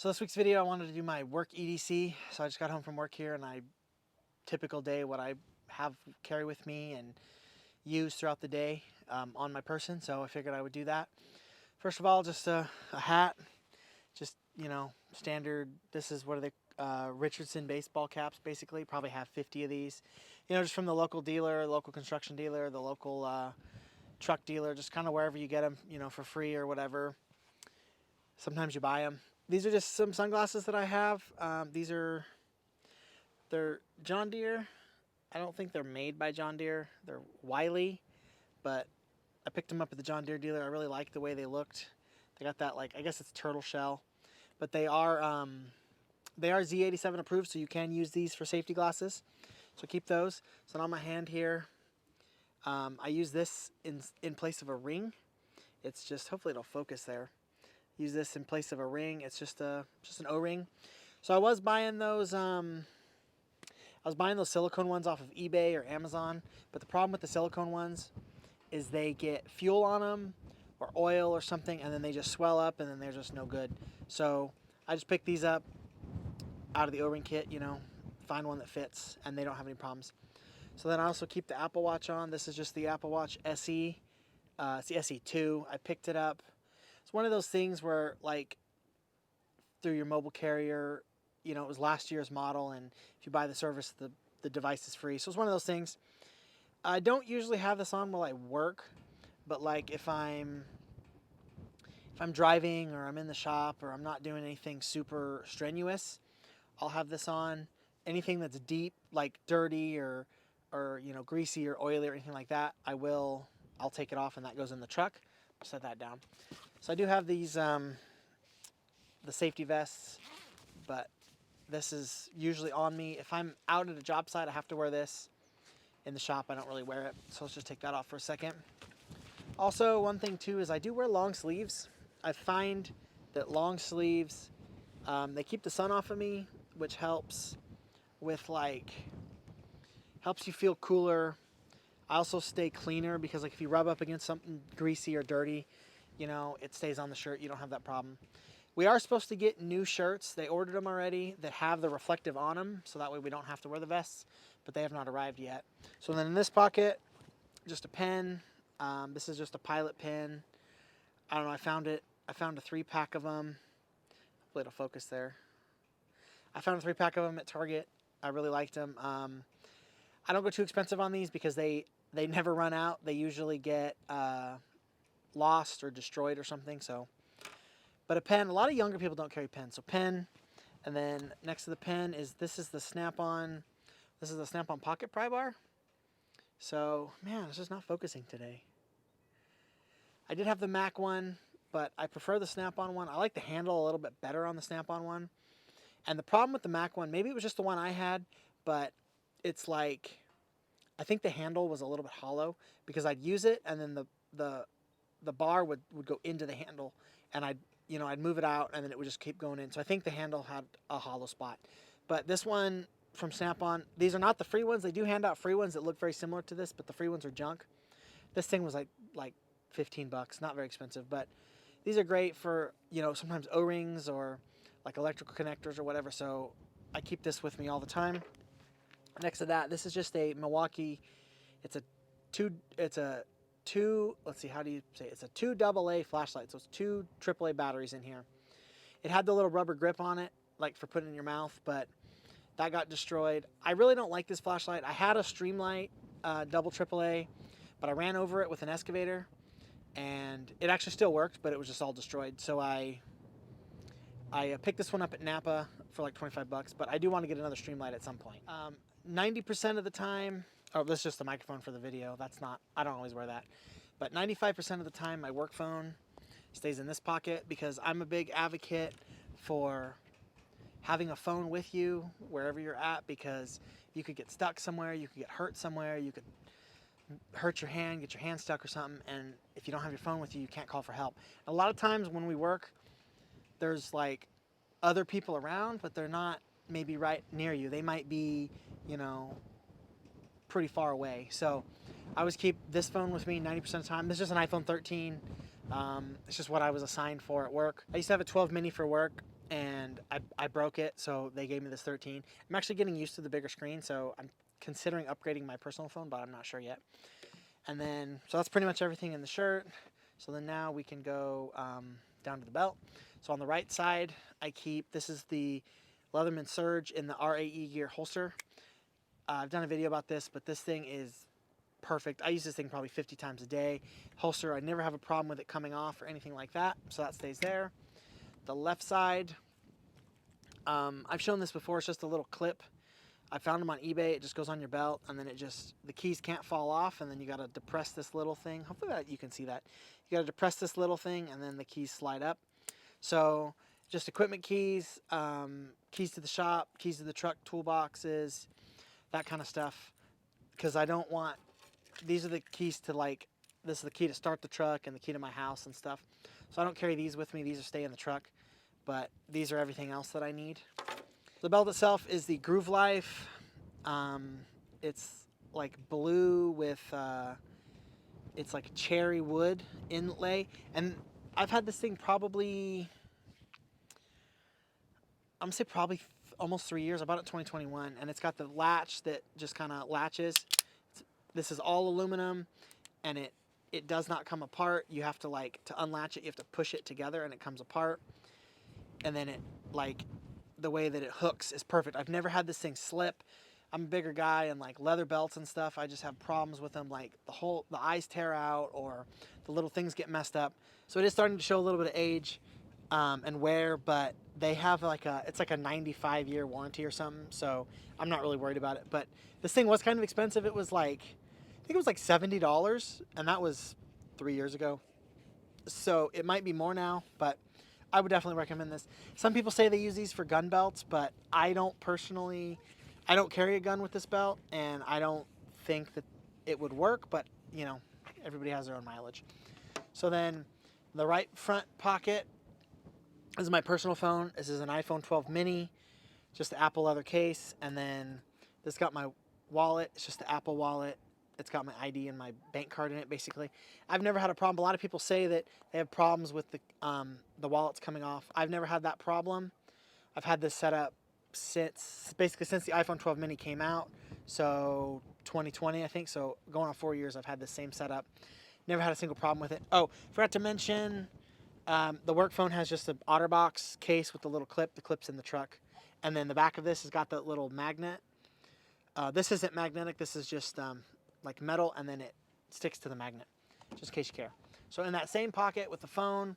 So this week's video, I wanted to do my work EDC. So I just got home from work here, and typical day, what I have carry with me and use throughout the day on my person. So I figured I would do that. First of all, just a hat, just, standard. This is, what are they, Richardson baseball caps, basically. Probably have 50 of these, just from the local dealer, local construction dealer, the local truck dealer, just kind of wherever you get them, for free or whatever. Sometimes you buy them. These are just some sunglasses that I have. They're John Deere. I don't think they're made by John Deere. They're Wiley, but I picked them up at the John Deere dealer. I really liked the way they looked. They got that, I guess it's turtle shell, but they are Z87 approved, so you can use these for safety glasses. So keep those. So on my hand here, I use this in place of a ring. It's just, hopefully it'll focus there. Use this in place of a ring. It's just an O-ring. So I was buying those silicone ones off of eBay or Amazon, but the problem with the silicone ones is they get fuel on them or oil or something, and then they just swell up, and then they're just no good. So I just picked these up out of the O-ring kit, find one that fits, and they don't have any problems. So then I also keep the Apple Watch on. This is just the Apple Watch SE. It's the SE2. I picked it up. It's one of those things where, through your mobile carrier, it was last year's model, and if you buy the service, the device is free. So it's one of those things. I don't usually have this on while I work, but if I'm driving or I'm in the shop or I'm not doing anything super strenuous, I'll have this on. Anything that's deep, like dirty or greasy or oily or anything like that, I'll take it off, and that goes in the truck. I'll set that down. So I do have these the safety vests, but this is usually on me. If I'm out at a job site, I have to wear this. In the shop, I don't really wear it. So let's just take that off for a second. Also, one thing too is I do wear long sleeves. I find that long sleeves, they keep the sun off of me, which helps with helps you feel cooler. I also stay cleaner because if you rub up against something greasy or dirty, it stays on the shirt. You don't have that problem. We are supposed to get new shirts. They ordered them already that have the reflective on them, so that way we don't have to wear the vests, but they have not arrived yet. So then in this pocket, just a pen. This is just a pilot pen. I don't know, I found a 3-pack of them. Hopefully it'll focus there. I found a 3-pack of them at Target. I really liked them. I don't go too expensive on these because they never run out. They usually get lost or destroyed or something. So, but a pen. A lot of younger people don't carry pens. So pen, and then next to the pen this is the Snap-on. This is the Snap-on pocket pry bar. So man, it's just not focusing today. I did have the Mech one, but I prefer the Snap-on one. I like the handle a little bit better on the Snap-on one. And the problem with the Mech one, maybe it was just the one I had, but it's I think the handle was a little bit hollow because I'd use it, and then the bar would go into the handle, and I'd move it out, and then it would just keep going in. So I think the handle had a hollow spot. But this one from Snap-on, these are not the free ones. They do hand out free ones that look very similar to this, but the free ones are junk. This thing was like $15, not very expensive, but these are great for, sometimes O-rings or electrical connectors or whatever. So I keep this with me all the time. Next to that, this is just a Milwaukee. It's a two, let's see, how do you say it? It's a 2 AA flashlight. So it's 2 AAA batteries in here. It had the little rubber grip on it, for putting in your mouth, but that got destroyed. I really don't like this flashlight. I had a Streamlight double AAA, but I ran over it with an excavator, and it actually still worked, but it was just all destroyed. So I picked this one up at Napa for $25, but I do want to get another Streamlight at some point. 90% of the time, this is just the microphone for the video. I don't always wear that. But 95% of the time, my work phone stays in this pocket because I'm a big advocate for having a phone with you wherever you're at, because you could get stuck somewhere, you could get hurt somewhere, you could hurt your hand, get your hand stuck or something, and if you don't have your phone with you, you can't call for help. A lot of times when we work, there's other people around, but they're not maybe right near you. They might be, pretty far away. So I always keep this phone with me 90% of the time. This is just an iPhone 13. It's just what I was assigned for at work. I used to have a 12 mini for work, and I broke it, so they gave me this 13. I'm actually getting used to the bigger screen, so I'm considering upgrading my personal phone, but I'm not sure yet. And then, so that's pretty much everything in the shirt. So then now we can go down to the belt. So on the right side, I keep, this is the Leatherman Surge in the RAE gear holster. I've done a video about this, but this thing is perfect. I use this thing probably 50 times a day. Holster, I never have a problem with it coming off or anything like that, so that stays there. The left side, I've shown this before, it's just a little clip. I found them on eBay. It just goes on your belt, and then it just, the keys can't fall off, and then you got to depress this little thing. Hopefully that you can see that. You got to depress this little thing, and then the keys slide up. So just equipment keys, keys to the shop, keys to the truck, toolboxes, that kind of stuff. Because I don't want, these are the keys to, like, this is the key to start the truck and the key to my house and stuff. So I don't carry these with me. These are stay in the truck. But these are everything else that I need. The belt itself is the Groove Life. It's like blue with, it's like cherry wood inlay. And I've had this thing probably, I'm gonna say probably almost 3 years. I bought it in 2021, and it's got the latch that just kind of latches. This is all aluminum, and it does not come apart. You have to, like, to unlatch it, you have to push it together, and it comes apart. And then it, like, the way that it hooks is perfect. I've never had this thing slip. I'm a bigger guy, and like leather belts and stuff, I just have problems with them. Like the eyes tear out, or the little things get messed up. So it is starting to show a little bit of age and wear, but they have like it's like a 95-year warranty or something. So I'm not really worried about it. But this thing was kind of expensive. It was like, I think it was like $70, and that was 3 years ago. So it might be more now, but I would definitely recommend this. Some people say they use these for gun belts, but I don't personally. I don't carry a gun with this belt, and I don't think that it would work, but, you know, everybody has their own mileage. So then the right front pocket, this is my personal phone. This is an iPhone 12 mini, just the Apple leather case, and then this got my wallet. It's just the Apple wallet. It's got my ID and my bank card in it, basically. I've never had a problem. A lot of people say that they have problems with the wallets coming off. I've never had that problem. I've had this set up since the iPhone 12 mini came out, so 2020, I think. So going on 4 years, I've had the same setup. Never had a single problem with it. Oh, forgot to mention, the work phone has just an OtterBox case with the little clip. The clip's in the truck, and then the back of this has got that little magnet. This isn't magnetic. This is just like metal, and then it sticks to the magnet, just in case you care. So in that same pocket with the phone,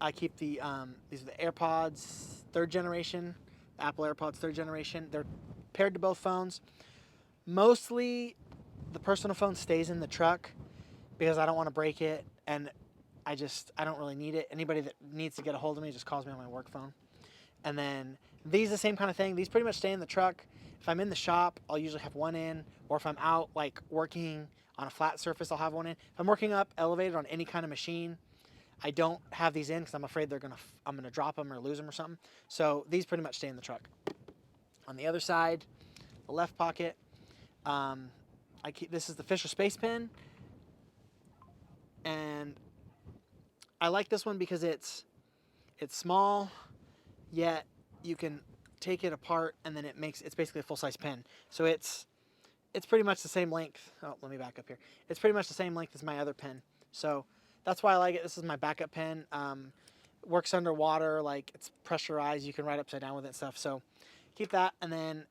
I keep the these are the AirPods 3rd generation. Apple AirPods 3rd generation. They're paired to both phones. Mostly the personal phone stays in the truck because I don't want to break it, and I don't really need it. Anybody that needs to get a hold of me just calls me on my work phone. And then these, the same kind of thing. These pretty much stay in the truck. If I'm in the shop, I'll usually have one in, or if I'm out like working on a flat surface, I'll have one in. If I'm working up elevated on any kind of machine, I don't have these in because I'm afraid I'm gonna drop them or lose them or something. So these pretty much stay in the truck. On the other side, the left pocket, this is the Fisher Space Pen, and I like this one because it's small, yet you can take it apart, and then it's basically a full-size pen. So it's pretty much the same length. Oh, let me back up here. It's pretty much the same length as my other pen. So that's why I like it. This is my backup pen. Works underwater, like it's pressurized. You can write upside down with it and stuff. So keep that. And then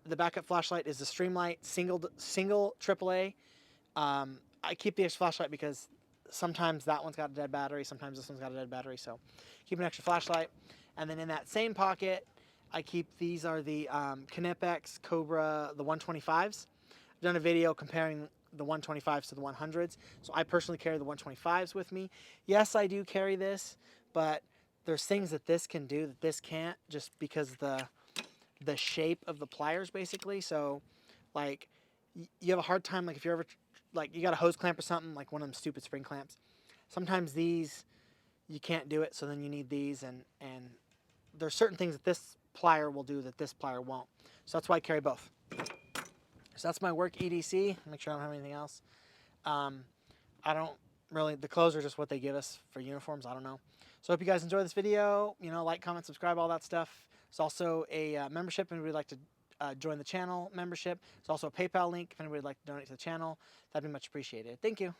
the backup flashlight is the Streamlight single AAA. I keep the extra flashlight because sometimes that one's got a dead battery. Sometimes this one's got a dead battery. So keep an extra flashlight. And then in that same pocket, I keep, these are the Kinepex Cobra, the 125s. I've done a video comparing the 125s to the 100s. So I personally carry the 125s with me. Yes, I do carry this, but there's things that this can do that this can't, just because the shape of the pliers, basically. So like you have a hard time, like if you're ever like you got a hose clamp or something, like one of them stupid spring clamps. Sometimes these you can't do it, so then you need these, and there's certain things that this plier will do that this plier won't. So that's why I carry both. So that's my work EDC. Make sure I don't have anything else. I don't really, the clothes are just what they give us for uniforms. I don't know. So I hope you guys enjoy this video. You know, like, comment, subscribe, all that stuff. It's also a membership if anybody would like to join the channel membership. It's also a PayPal link if anybody would like to donate to the channel. That'd be much appreciated. Thank you.